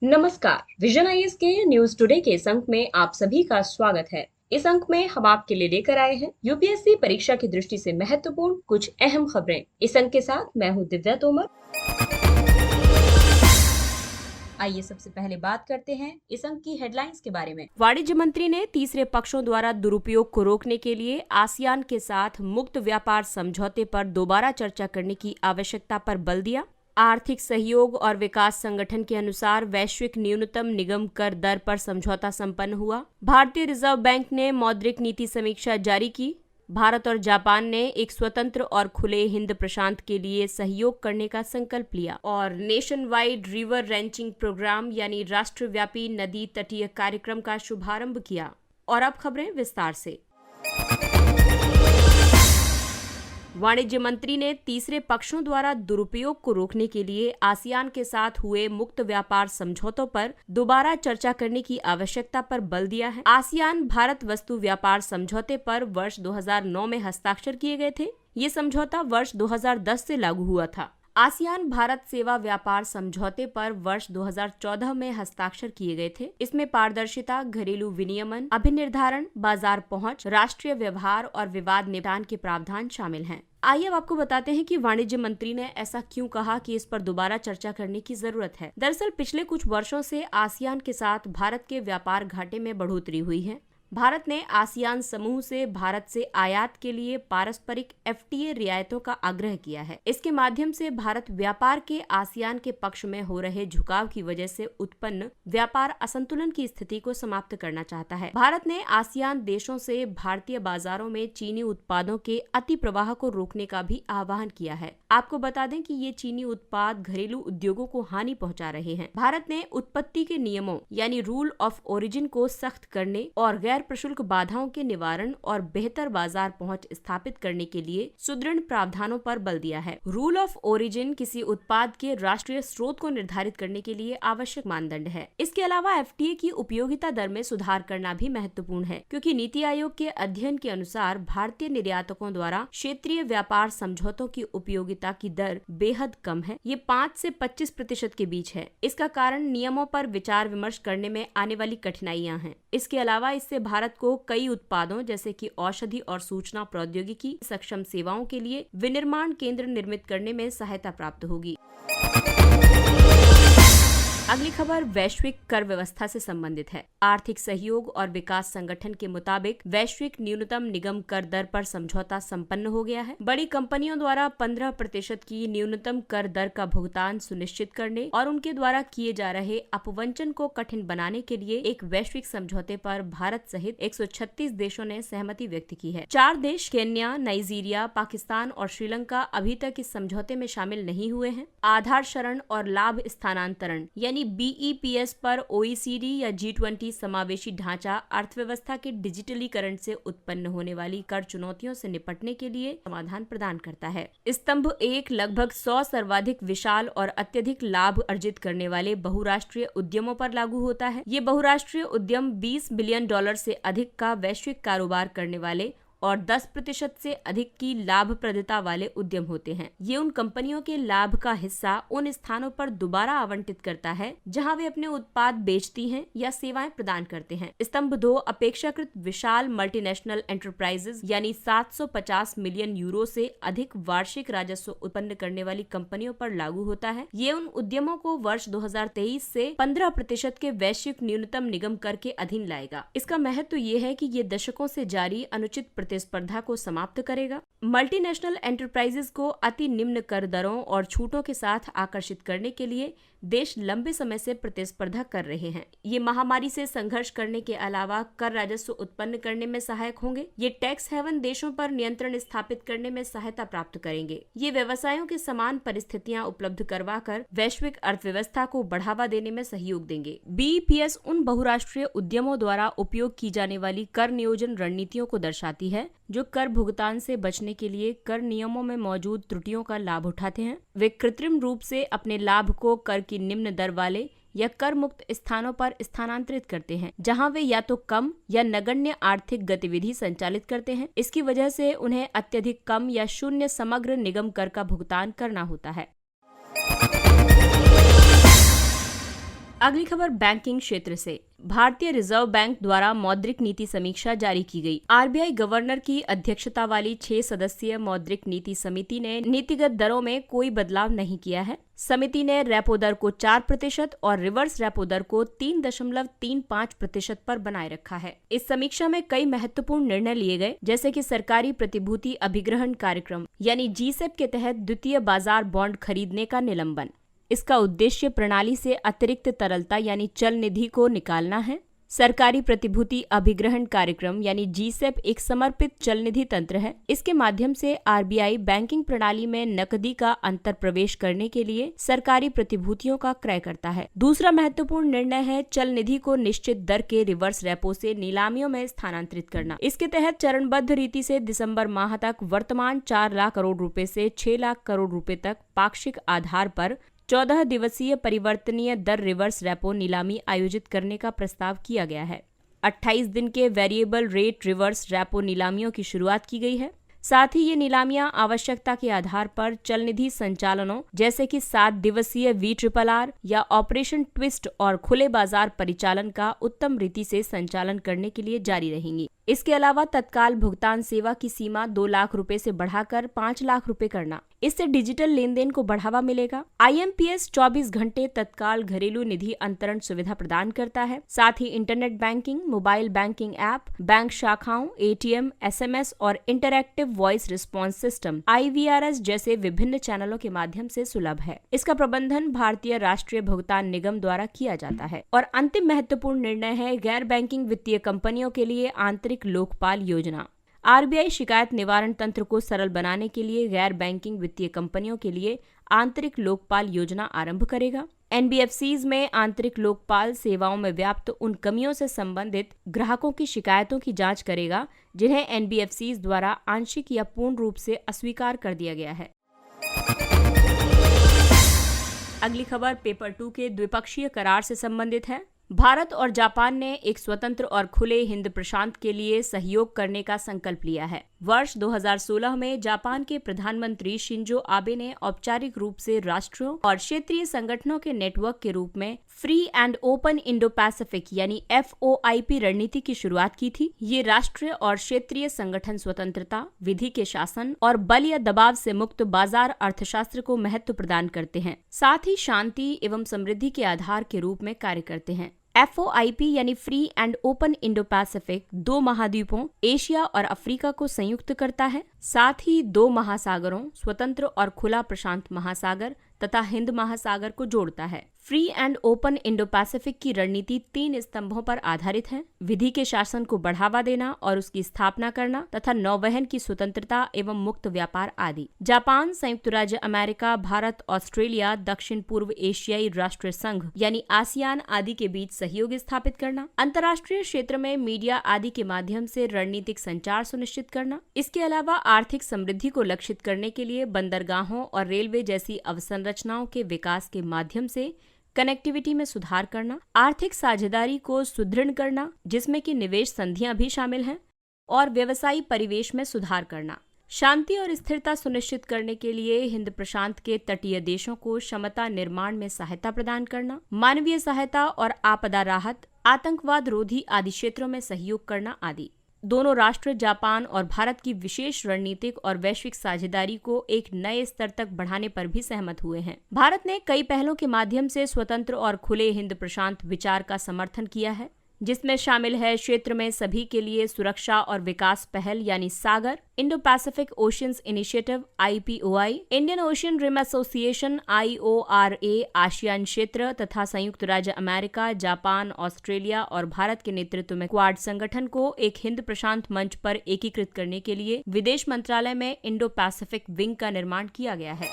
नमस्कार। Vision IAS के news today के इस अंक में आप सभी का स्वागत है। इस अंक में हम आपके लिए लेकर आए हैं यूपीएससी परीक्षा की दृष्टि से महत्वपूर्ण कुछ अहम खबरें। इस अंक के साथ मैं हूं दिव्या तोमर। आइए सबसे पहले बात करते हैं इस अंक की हेडलाइंस के बारे में। वाणिज्य मंत्री ने तीसरे पक्षों द्वारा दुरुपयोग को रोकने के लिए आसियान के साथ मुक्त व्यापार समझौते पर दोबारा चर्चा करने की आवश्यकता पर बल दिया। आर्थिक सहयोग और विकास संगठन के अनुसार वैश्विक न्यूनतम निगम कर दर पर समझौता संपन्न हुआ। भारतीय रिजर्व बैंक ने मौद्रिक नीति समीक्षा जारी की। भारत और जापान ने एक स्वतंत्र और खुले हिंद प्रशांत के लिए सहयोग करने का संकल्प लिया। और nationwide river ranching programme यानी राष्ट्रव्यापी नदी तटीय कार्यक्रम का शुभारंभ किया। और अब खबरें विस्तार से। वाणिज्य मंत्री ने तीसरे पक्षों द्वारा दुरुपयोग को रोकने के लिए आसियान के साथ हुए मुक्त व्यापार समझौतों पर दोबारा चर्चा करने की आवश्यकता पर बल दिया है। आसियान भारत वस्तु व्यापार समझौते पर वर्ष 2009 में हस्ताक्षर किए गए थे। ये समझौता वर्ष 2010 से लागू हुआ था। आसियान भारत सेवा व्यापार समझौते पर वर्ष 2014 में हस्ताक्षर किए गए थे। इसमें पारदर्शिता, घरेलू विनियमन, अभिनिर्धारण, बाजार पहुंच, राष्ट्रीय व्यवहार और विवाद निपटान के प्रावधान शामिल हैं। आइए अब आपको बताते हैं कि वाणिज्य मंत्री ने ऐसा क्यों कहा कि इस पर दोबारा चर्चा करने की जरूरत है। दरअसल पिछले कुछ वर्षों से आसियान के साथ भारत के व्यापार घाटे में बढ़ोतरी हुई है। भारत ने आसियान समूह से भारत से आयात के लिए पारस्परिक एफटीए रियायतों का आग्रह किया है। इसके माध्यम से भारत व्यापार के आसियान के पक्ष में हो रहे झुकाव की वजह से उत्पन्न व्यापार असंतुलन की स्थिति को समाप्त करना चाहता है। भारत ने आसियान देशों से भारतीय बाजारों में चीनी उत्पादों के अति प्रवाह को रोकने का भी आह्वान किया है। आपको बता दें कि ये चीनी उत्पाद घरेलू उद्योगों को हानि पहुंचा रहे हैं। भारत ने उत्पत्ति के नियमों यानी रूल ऑफ ओरिजिन को सख्त करने और गैर प्रशुल्क बाधाओं के निवारण और बेहतर बाजार पहुंच स्थापित करने के लिए सुदृढ़ प्रावधानों पर बल दिया है। रूल ऑफ ओरिजिन किसी उत्पाद के राष्ट्रीय स्रोत को निर्धारित करने के लिए आवश्यक मानदंड है। इसके अलावा एफटीए की उपयोगिता दर में सुधार करना भी महत्वपूर्ण है, क्योंकि नीति आयोग के अध्ययन के अनुसार भारतीय निर्यातकों द्वारा क्षेत्रीय व्यापार समझौतों की उपयोगिता की दर बेहद कम है। ये 5 से 25% के बीच है। इसका कारण नियमों पर विचार विमर्श करने में आने वाली कठिनाइयां हैं। इसके अलावा इससे भारत को कई उत्पादों जैसे कि औषधि और सूचना प्रौद्योगिकी सक्षम सेवाओं के लिए विनिर्माण केंद्र निर्मित करने में सहायता प्राप्त होगी। अगली खबर वैश्विक कर व्यवस्था से संबंधित है। आर्थिक सहयोग और विकास संगठन के मुताबिक वैश्विक न्यूनतम निगम कर दर पर समझौता संपन्न हो गया है। बड़ी कंपनियों द्वारा 15% की न्यूनतम कर दर का भुगतान सुनिश्चित करने और उनके द्वारा किए जा रहे अपवंचन को कठिन बनाने के लिए एक वैश्विक समझौते पर भारत सहित 136 देशों ने सहमति व्यक्त की है। 4 देश केन्या, नाइजीरिया, पाकिस्तान और श्रीलंका अभी तक इस समझौते में शामिल नहीं हुए हैं। आधार शरण और लाभ स्थानांतरण यानी बीईपीएस पर ओईसीडी या G20 समावेशी ढांचा अर्थव्यवस्था के डिजिटलीकरण से उत्पन्न होने वाली कर चुनौतियों से निपटने के लिए समाधान प्रदान करता है। स्तंभ 1 लगभग 100 सर्वाधिक विशाल और अत्यधिक लाभ अर्जित करने वाले बहुराष्ट्रीय उद्यमों पर लागू होता है। ये बहुराष्ट्रीय उद्यम $20 बिलियन से अधिक का वैश्विक कारोबार करने वाले और 10% से अधिक की लाभप्रदता वाले उद्यम होते हैं। ये उन कंपनियों के लाभ का हिस्सा उन स्थानों पर दोबारा आवंटित करता है जहां वे अपने उत्पाद बेचती हैं या सेवाएं प्रदान करते हैं। स्तंभ 2 अपेक्षाकृत विशाल मल्टीनेशनल एंटरप्राइजेज यानी 750 मिलियन यूरो से अधिक वार्षिक राजस्व उत्पन्न करने वाली कंपनियों पर लागू होता है। ये उन उद्यमों को वर्ष 2023 से 15% के वैश्विक न्यूनतम निगम कर के अधीन लाएगा। इसका महत्व ये है कि ये दशकों से जारी अनुचित प्रतिस्पर्धा को समाप्त करेगा। मल्टीनेशनल एंटरप्राइजेज को अति निम्न कर दरों और छूटों के साथ आकर्षित करने के लिए देश लंबे समय से प्रतिस्पर्धा कर रहे हैं। ये महामारी से संघर्ष करने के अलावा कर राजस्व उत्पन्न करने में सहायक होंगे। ये टैक्स हेवन देशों पर नियंत्रण स्थापित करने में सहायता प्राप्त करेंगे। ये व्यवसायों के समान परिस्थितियां उपलब्ध करवाकर वैश्विक अर्थव्यवस्था को बढ़ावा देने में सहयोग देंगे। बीईपीएस उन बहुराष्ट्रीय उद्यमों द्वारा उपयोग की जाने वाली कर नियोजन रणनीतियों को दर्शाती है जो कर भुगतान से बचने के लिए कर नियमों में मौजूद त्रुटियों का लाभ उठाते हैं। वे कृत्रिम रूप से अपने लाभ को कर की निम्न दर वाले या कर मुक्त स्थानों पर स्थानांतरित करते हैं, जहां वे या तो कम या नगण्य आर्थिक गतिविधि संचालित करते हैं। इसकी वजह से उन्हें अत्यधिक कम या शून्य समग्र निगम कर का भुगतान करना होता है। अगली खबर बैंकिंग क्षेत्र से। भारतीय रिजर्व बैंक द्वारा मौद्रिक नीति समीक्षा जारी की गई। आरबीआई गवर्नर की अध्यक्षता वाली 6 सदस्यीय मौद्रिक नीति समिति ने नीतिगत दरों में कोई बदलाव नहीं किया है। समिति ने रेपो दर को 4% और रिवर्स रेपो दर को 3.35% पर बनाए रखा है। इस समीक्षा में कई महत्वपूर्ण निर्णय लिए गए, जैसे कि सरकारी प्रतिभूति अभिग्रहण कार्यक्रम यानी जीसेप के तहत द्वितीय बाजार बॉन्ड खरीदने का निलंबन। इसका उद्देश्य प्रणाली से अतिरिक्त तरलता यानी चल निधि को निकालना है। सरकारी प्रतिभूति अभिग्रहण कार्यक्रम यानी जीसेप एक समर्पित चल निधि तंत्र है। इसके माध्यम से आरबीआई बैंकिंग प्रणाली में नकदी का अंतर प्रवेश करने के लिए सरकारी प्रतिभूतियों का क्रय करता है। दूसरा महत्वपूर्ण निर्णय है चल निधि को निश्चित दर के रिवर्स रेपो से नीलामियों में स्थानांतरित करना। इसके तहत चरणबद्ध रीति से दिसंबर माह तक वर्तमान 4 लाख करोड़ रुपए से 6 लाख करोड़ रुपए तक पाक्षिक आधार पर 14 दिवसीय परिवर्तनीय दर रिवर्स रेपो नीलामी आयोजित करने का प्रस्ताव किया गया है। 28 दिन के वेरिएबल रेट रिवर्स रेपो नीलामियों की शुरुआत की गई है। साथ ही ये नीलामियां आवश्यकता के आधार पर चल निधि संचालनों जैसे कि 7 दिवसीय VRRR या ऑपरेशन ट्विस्ट और खुले बाजार परिचालन का उत्तम रीति से संचालन करने के लिए जारी रहेंगी। इसके अलावा तत्काल भुगतान सेवा की सीमा 2 लाख रुपए से बढ़ाकर 5 लाख रुपए करना। इससे डिजिटल लेन देन को बढ़ावा मिलेगा। IMPS 24 घंटे तत्काल घरेलू निधि अंतरण सुविधा प्रदान करता है। साथ ही internet banking, mobile banking app, bank शाखाओं, ATM, SMS और interactive voice response system IVRS जैसे विभिन्न चैनलों के माध्यम से सुलभ है। इसका प्रबंधन भारतीय राष्ट्रीय भुगतान निगम द्वारा किया जाता है। और अंतिम महत्वपूर्ण निर्णय है गैर बैंकिंग वित्तीय कंपनियों के लिए आंतरिक लोकपाल योजना। आरबीआई शिकायत निवारण तंत्र को सरल बनाने के लिए गैर बैंकिंग वित्तीय कंपनियों के लिए आंतरिक लोकपाल योजना आरंभ करेगा। NBFCs में आंतरिक लोकपाल सेवाओं में व्याप्त उन कमियों से संबंधित ग्राहकों की शिकायतों की जांच करेगा जिन्हें NBFCs द्वारा आंशिक या पूर्ण रूप से अस्वीकार कर दिया गया है। अगली खबर पेपर 2 के द्विपक्षीय करार से संबंधित है। भारत और जापान ने एक स्वतंत्र और खुले हिंद प्रशांत के लिए सहयोग करने का संकल्प लिया है। वर्ष 2016 में जापान के प्रधानमंत्री शिंजो आबे ने औपचारिक रूप से राष्ट्रों और क्षेत्रीय संगठनों के नेटवर्क के रूप में free and open Indo Pacific यानी FOIP रणनीति की शुरुआत की थी। ये राष्ट्रीय और क्षेत्रीय संगठन स्वतंत्रता, विधि के शासन और बल या दबाव से मुक्त बाजार अर्थशास्त्र को महत्व प्रदान करते हैं, साथ ही शांति एवं समृद्धि के आधार के रूप में कार्य करते हैं। FOIP यानी free and open Indo Pacific 2 महाद्वीपों एशिया और अफ्रीका को संयुक्त करता है। साथ ही 2 महासागरों स्वतंत्र और खुला प्रशांत महासागर तथा हिंद महासागर को जोड़ता है। Free and open Indo Pacific की रणनीति 3 स्तंभों पर आधारित है: विधि के शासन को बढ़ावा देना और उसकी स्थापना करना तथा नौवहन की स्वतंत्रता एवं मुक्त व्यापार आदि। जापान, संयुक्त राज्य अमेरिका, भारत, ऑस्ट्रेलिया, दक्षिण पूर्व एशियाई राष्ट्र संघ यानी आसियान आदि के बीच सहयोग स्थापित करना, अंतर्राष्ट्रीय क्षेत्र में मीडिया आदि के माध्यम से रणनीतिक संचार सुनिश्चित करना। इसके अलावा आर्थिक समृद्धि को लक्षित करने के लिए बंदरगाहों और रेलवे जैसी अवसंरचनाओं के विकास के माध्यम से कनेक्टिविटी में सुधार करना, आर्थिक साझेदारी को सुदृढ़ करना जिसमें कि निवेश संधियां भी शामिल हैं, और व्यवसायी परिवेश में सुधार करना। शांति और स्थिरता सुनिश्चित करने के लिए हिंद प्रशांत के तटीय देशों को क्षमता निर्माण में सहायता प्रदान करना, मानवीय सहायता और आपदा राहत, आतंकवाद रोधी आदि क्षेत्रों में सहयोग करना आदि। दोनों राष्ट्र जापान और भारत की विशेष रणनीतिक और वैश्विक साझेदारी को एक नए स्तर तक बढ़ाने पर भी सहमत हुए हैं। भारत ने कई पहलों के माध्यम से स्वतंत्र और खुले हिंद प्रशांत विचार का समर्थन किया है, जिसमें शामिल है क्षेत्र में सभी के लिए सुरक्षा और विकास पहल यानी Sagar, Indo Pacific oceans initiative IPOI, Indian Ocean Rim Association IORA, ASEAN क्षेत्र तथा संयुक्त राज्य अमेरिका, जापान, ऑस्ट्रेलिया और भारत के नेतृत्व में क्वाड संगठन को एक हिंद प्रशांत मंच पर एकीकृत करने के लिए विदेश मंत्रालय में इंडो पैसिफिक विंग का निर्माण किया गया है।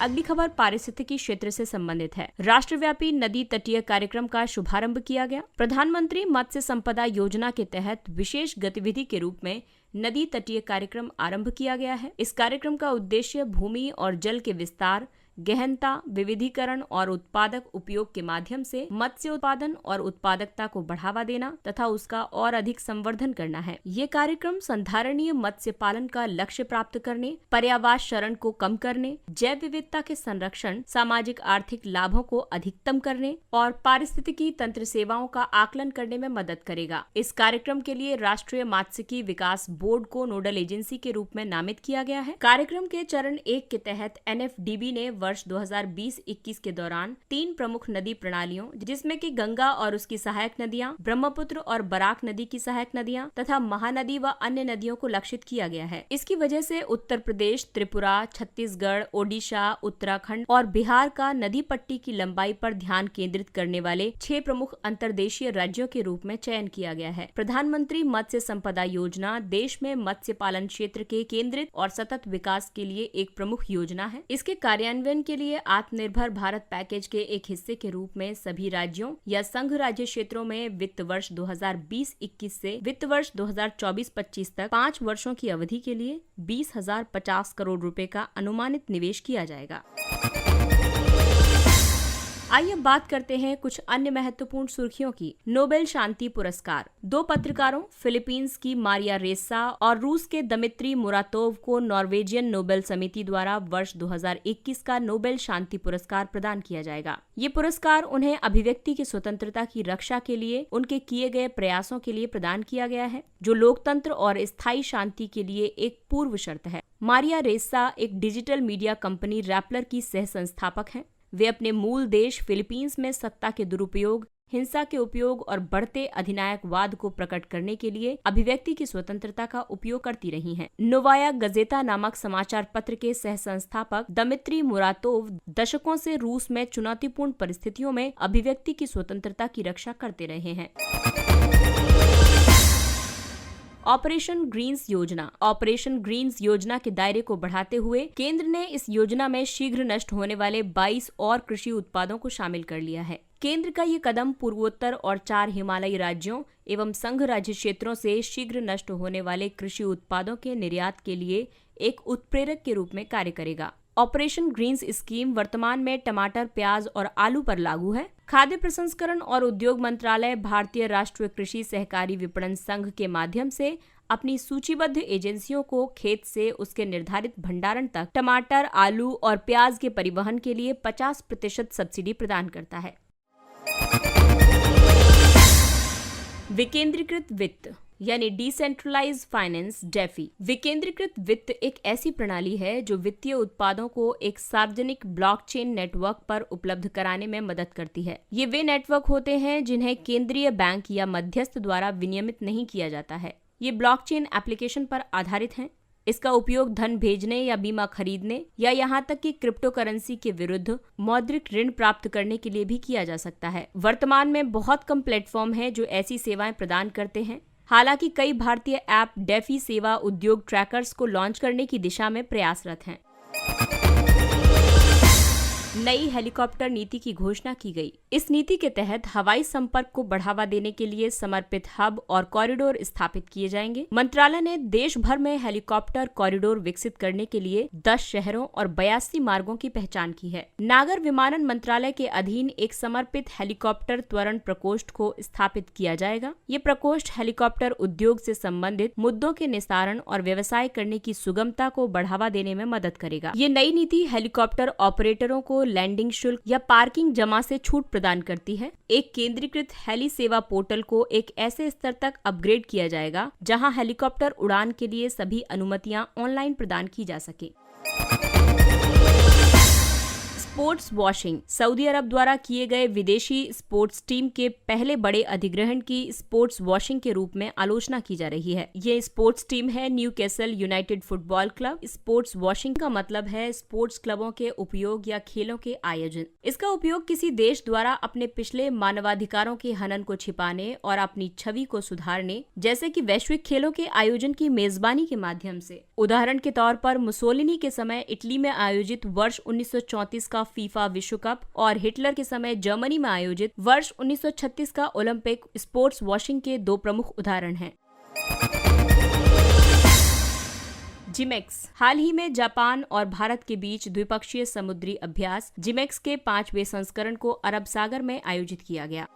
अगली खबर पारिस्थितिकी क्षेत्र से संबंधित है। राष्ट्रव्यापी नदी तटीय कार्यक्रम का शुभारंभ किया गया। प्रधानमंत्री मत्स्य संपदा योजना के तहत विशेष गतिविधि के रूप में नदी तटीय कार्यक्रम आरंभ किया गया है। इस कार्यक्रम का उद्देश्य भूमि और जल के विस्तार, गहनता, विविधीकरण और उत्पादक उपयोग के माध्यम से मत्स्य उत्पादन और उत्पादकता को बढ़ावा देना तथा उसका और अधिक संवर्धन करना है। ये कार्यक्रम संधारणीय मत्स्य पालन का लक्ष्य प्राप्त करने, पर्यावरण शरण को कम करने, जैव विविधता के संरक्षण, सामाजिक आर्थिक लाभों को अधिकतम करने और पारिस्थितिकी तंत्र सेवाओं का आकलन करने में मदद करेगा। इस कार्यक्रम के लिए राष्ट्रीय मात्स्यिकी विकास बोर्ड को नोडल एजेंसी के रूप में नामित किया गया है। कार्यक्रम के चरण 1 के तहत NFDB ने वर्ष 2020-21 के दौरान 3 प्रमुख नदी प्रणालियों, जिसमें कि गंगा और उसकी सहायक नदियां, ब्रह्मपुत्र और बराक नदी की सहायक नदियां तथा महानदी व अन्य नदियों को लक्षित किया गया है। इसकी वजह से उत्तर प्रदेश, त्रिपुरा, छत्तीसगढ़, ओडिशा, उत्तराखंड और बिहार का नदी पट्टी की लंबाई पर ध्यान केंद्रित करने वाले 6 प्रमुख अंतर्देशीय राज्यों के रूप में चयन किया गया है। प्रधानमंत्री मत्स्य संपदा योजना देश में मत्स्य पालन क्षेत्र के केंद्रित और सतत विकास के लिए एक प्रमुख योजना है। इसके कार्यान्वयन के लिए आत्मनिर्भर भारत पैकेज के एक हिस्से के रूप में सभी राज्यों या संघ राज्य क्षेत्रों में वित्त वर्ष 2020-21 से वित्त वर्ष 2024-25 तक 5 वर्षों की अवधि के लिए 20,050 करोड़ रुपए का अनुमानित निवेश किया जाएगा। आइए बात करते हैं कुछ अन्य महत्वपूर्ण सुर्खियों की। नोबेल शांति पुरस्कार 2 पत्रकारों फिलीपींस की मारिया रेसा और रूस के दमित्री मुरातोव को नॉर्वेजियन नोबेल समिति द्वारा वर्ष 2021 का नोबेल शांति पुरस्कार प्रदान किया जाएगा। ये पुरस्कार उन्हें अभिव्यक्ति की स्वतंत्रता की रक्षा के लिए उनके किए गए प्रयासों के लिए प्रदान किया गया है, जो लोकतंत्र और स्थायी शांति के लिए एक पूर्व शर्त है। मारिया रेसा एक डिजिटल मीडिया कंपनी रैपलर की सह संस्थापक हैं। वे अपने मूल देश फिलीपींस में सत्ता के दुरुपयोग, हिंसा के उपयोग और बढ़ते अधिनायकवाद को प्रकट करने के लिए अभिव्यक्ति की स्वतंत्रता का उपयोग करती रही हैं। नोवाया गजेता नामक समाचार पत्र के सह संस्थापक दमित्री मुरातोव दशकों से रूस में चुनौतीपूर्ण परिस्थितियों में अभिव्यक्ति की स्वतंत्रता की रक्षा करते रहे हैं। ऑपरेशन ग्रीन्स योजना के दायरे को बढ़ाते हुए केंद्र ने इस योजना में शीघ्र नष्ट होने वाले 22 और कृषि उत्पादों को शामिल कर लिया है। केंद्र का ये कदम पूर्वोत्तर और 4 हिमालयी राज्यों एवं संघ राज्य क्षेत्रों से शीघ्र नष्ट होने वाले कृषि उत्पादों के निर्यात के लिए एक उत्प्रेरक के रूप में कार्य करेगा। ऑपरेशन ग्रीन्स स्कीम वर्तमान में टमाटर, प्याज और आलू पर लागू है। खाद्य प्रसंस्करण और उद्योग मंत्रालय भारतीय राष्ट्रीय कृषि सहकारी विपणन संघ के माध्यम से अपनी सूचीबद्ध एजेंसियों को खेत से उसके निर्धारित भंडारण तक टमाटर, आलू और प्याज के परिवहन के लिए 50% सब्सिडी प्रदान करता है। विकेंद्रीकृत वित्त यानी डिसेंट्रलाइज्ड फाइनेंस डेफी। विकेंद्रीकृत वित्त एक ऐसी प्रणाली है जो वित्तीय उत्पादों को एक सार्वजनिक ब्लॉकचेन नेटवर्क पर उपलब्ध कराने में मदद करती है। ये वे नेटवर्क होते हैं जिन्हें केंद्रीय बैंक या मध्यस्थ द्वारा विनियमित नहीं किया जाता है। ये ब्लॉकचेन एप्लीकेशन पर आधारित हैं। इसका उपयोग धन भेजने या बीमा खरीदने या यहाँ तक कि क्रिप्टो करेंसी के विरुद्ध मौद्रिक ऋण प्राप्त करने के लिए भी किया जा सकता है। वर्तमान में बहुत कम प्लेटफॉर्म हैं जो ऐसी सेवाएं प्रदान करते हैं। हालांकि कई भारतीय ऐप डेफी सेवा उद्योग ट्रैकर्स को लॉन्च करने की दिशा में प्रयासरत हैं। नई हेलीकॉप्टर नीति की घोषणा की गई। इस नीति के तहत हवाई संपर्क को बढ़ावा देने के लिए समर्पित हब और कॉरिडोर स्थापित किए जाएंगे। मंत्रालय ने देश भर में हेलीकॉप्टर कॉरिडोर विकसित करने के लिए 10 शहरों और 82 मार्गों की पहचान की है। नागर विमानन मंत्रालय के अधीन एक समर्पित हेलीकॉप्टर त्वरण प्रकोष्ठ को स्थापित किया जाएगा। ये प्रकोष्ठ हेलीकॉप्टर उद्योग से संबंधित मुद्दों के निस्तारण और व्यवसाय करने की सुगमता को बढ़ावा देने में मदद करेगा। ये नई नीति हेलीकॉप्टर ऑपरेटरों को लैंडिंग शुल्क या पार्किंग जमा से छूट प्रदान करती है। एक केंद्रीकृत हेली सेवा पोर्टल को एक ऐसे स्तर तक अपग्रेड किया जाएगा जहां हेलीकॉप्टर उड़ान के लिए सभी अनुमतियां ऑनलाइन प्रदान की जा सके। Sports washing. सऊदी अरब द्वारा किए गए विदेशी स्पोर्ट्स टीम के पहले बड़े अधिग्रहण की स्पोर्ट्स वॉशिंग के रूप में आलोचना की जा रही है। ये स्पोर्ट्स टीम है Newcastle United football club. Sports washing का मतलब है स्पोर्ट्स क्लबों के उपयोग या खेलों के आयोजन। इसका उपयोग किसी देश द्वारा अपने पिछले मानवाधिकारों के हनन को छिपाने और अपनी छवि को सुधारने, जैसे कि वैश्विक खेलों के आयोजन की मेजबानी के माध्यम से। उदाहरण के तौर पर मुसोलिनी के समय इटली में आयोजित वर्ष 1934 का फीफा विश्व कप और हिटलर के समय जर्मनी में आयोजित वर्ष 1936 का ओलंपिक स्पोर्ट्स वॉशिंग के 2 प्रमुख उदाहरण हैं। जिमेक्स हाल ही में जापान और भारत के बीच द्विपक्षीय समुद्री अभ्यास जिमेक्स के 5वें संस्करण को अरब सागर में आयोजित किया गया।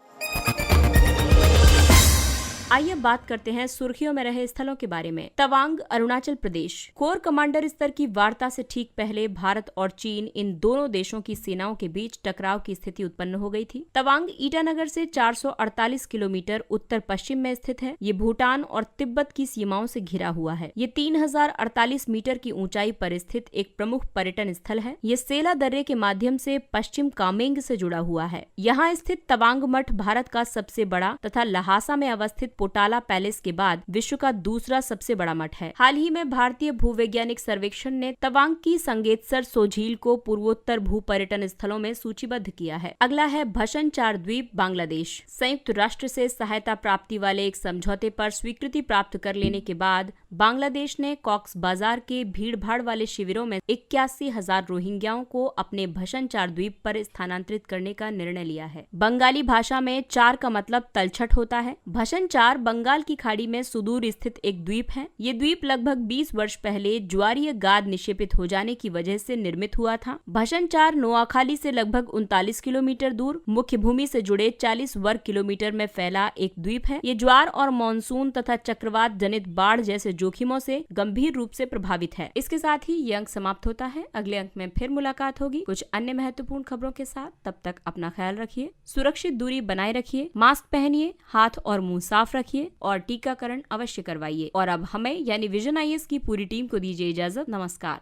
आइए बात करते हैं सुर्खियों में रहे स्थलों के बारे में। तवांग, अरुणाचल प्रदेश। कोर कमांडर स्तर की वार्ता से ठीक पहले भारत और चीन इन दोनों देशों की सेनाओं के बीच टकराव की स्थिति उत्पन्न हो गई थी। तवांग ईटानगर से 448 किलोमीटर उत्तर पश्चिम में स्थित है। ये भूटान और तिब्बत की सीमाओं से घिरा हुआ है। ये 3048 मीटर की ऊंचाई पर स्थित एक प्रमुख पर्यटन स्थल है। ये सेला दर्रे के माध्यम से पश्चिम कामेंग से जुड़ा हुआ है। यहाँ स्थित तवांग मठ भारत का सबसे बड़ा तथा लहासा में अवस्थित पोटाला पैलेस के बाद विश्व का दूसरा सबसे बड़ा मठ है। हाल ही में भारतीय भूवैज्ञानिक सर्वेक्षण ने तवांग की संगेतसर सोझील को पूर्वोत्तर भू पर्यटन स्थलों में सूचीबद्ध किया है। अगला है भशनचार द्वीप, बांग्लादेश। संयुक्त राष्ट्र से सहायता प्राप्ति वाले एक समझौते पर स्वीकृति प्राप्त कर लेने के बाद बांग्लादेश ने कॉक्स बाजार के भीड़-भाड़ वाले शिविरों में 81,000 रोहिंग्याओं को अपने भशनचार द्वीप पर स्थानांतरित करने का निर्णय लिया है। बंगाली भाषा में चार का मतलब तलछट होता है। भशनचार बंगाल की खाड़ी में सुदूर स्थित एक द्वीप है। ये द्वीप लगभग 20 वर्ष पहले ज्वारीय गाद निक्षेपित हो जाने की वजह से निर्मित हुआ था। भशनचार नोआखाली से लगभग 39 किलोमीटर दूर मुख्य भूमि से जुड़े 40 वर्ग किलोमीटर में फैला एक द्वीप है। ये ज्वार और मानसून तथा चक्रवात जनित बाढ़ जैसे जोखिमों से गंभीर रूप से प्रभावित है। इसके साथ ही ये अंक समाप्त होता है। अगले अंक में फिर मुलाकात होगी कुछ अन्य महत्वपूर्ण खबरों के साथ। तब तक अपना ख्याल रखिए, सुरक्षित दूरी बनाए रखिए, मास्क पहनिए, हाथ और मुंह साफ रखिए और टीकाकरण अवश्य करवाइए। और अब हमें यानी विजन IAS की पूरी टीम को दीजिए इजाजत। नमस्कार।